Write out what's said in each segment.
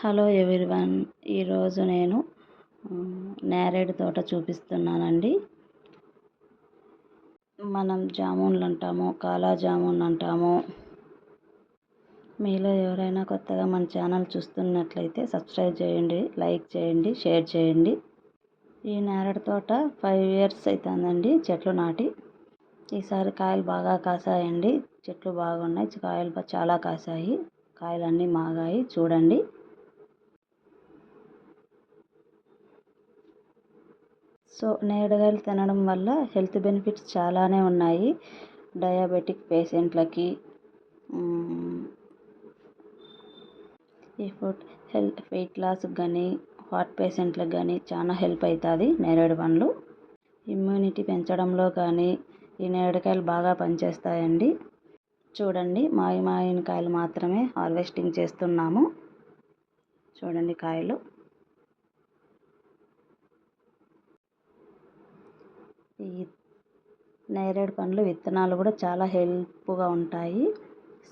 Hello everyone. ఈరోజు నేను నేరేడు తోట చూపిస్తున్నానండి. మనం జామున్లు అంటాము, కాలా జామున్ అంటాము. మీలో ఎవరైనా కొత్తగా మన ఛానల్ చూస్తున్నట్లయితే సబ్స్క్రైబ్ చేయండి, లైక్ చేయండి, షేర్ చేయండి. ఈ నేరేడు తోట 5 years అవుతుందండి చెట్లు నాటి. ఈసారి కాయలు బాగా కాసాయండి. చెట్లు బాగున్నాయి, కాయలు చాలా కాసాయి. కాయలన్నీ మాగాయి చూడండి. నేరేడుకాయలు తినడం వల్ల హెల్త్ బెనిఫిట్స్ చాలానే ఉన్నాయి. డయాబెటిక్ పేషెంట్లకి ఈ ఫుడ్ వెయిట్ లాస్కి కానీ, హార్ట్ పేషెంట్లకు కానీ చాలా హెల్ప్ అవుతుంది నేరేడు పండ్లు. ఇమ్యూనిటీ పెంచడంలో కానీ ఈ నేరేడుకాయలు బాగా పనిచేస్తాయండి. చూడండి, మాగిన కాయలు మాత్రమే హార్వెస్టింగ్ చేస్తున్నాము. చూడండి కాయలు. ఈ నేరేడు పండ్లు విత్తనాలు కూడా చాలా హెల్ప్గా ఉంటాయి.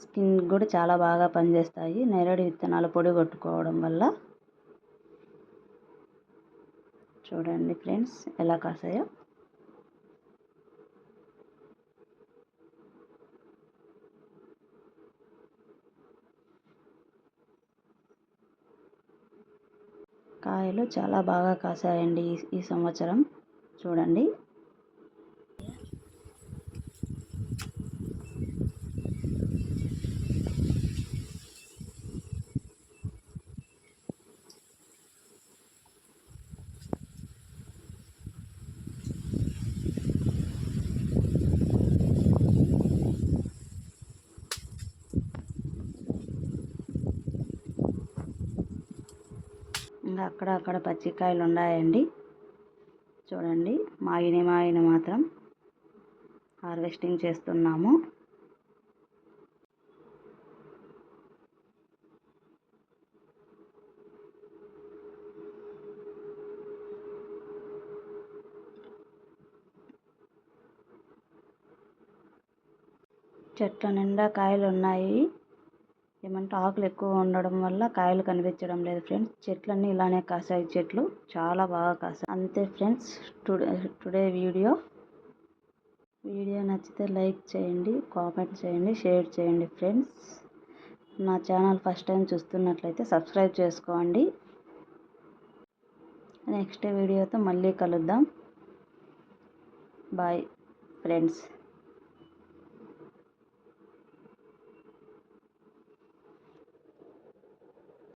స్కిన్ కూడా చాలా బాగా పనిచేస్తాయి నేరేడు విత్తనాలు పొడి కొట్టుకోవడం వల్ల. చూడండి ఫ్రెండ్స్ ఎలా కాసాయో. కాయలు చాలా బాగా కాసాయండి ఈ సంవత్సరం. చూడండి. ఇంకా అక్కడ పచ్చికాయలు ఉన్నాయండి. చూడండి, మాగిన మాత్రం హార్వెస్టింగ్ చేస్తున్నాము. చెట్ల నిండా కాయలు ఉన్నాయి. ఏమంటే ఆకులు ఎక్కువ ఉండడం వల్ల కాయలు కనిపించడం లేదు ఫ్రెండ్స్. చెట్లన్నీ ఇలానే కాసాయి. చెట్లు చాలా బాగా కాసాయి. అంతే ఫ్రెండ్స్, టుడే వీడియో నచ్చితే లైక్ చేయండి, కామెంట్ చేయండి, షేర్ చేయండి ఫ్రెండ్స్. నా ఛానల్ ఫస్ట్ టైం చూస్తున్నట్లయితే సబ్స్క్రైబ్ చేసుకోండి. నెక్స్ట్ వీడియోతో మళ్ళీ కలుద్దాం. Bye friends.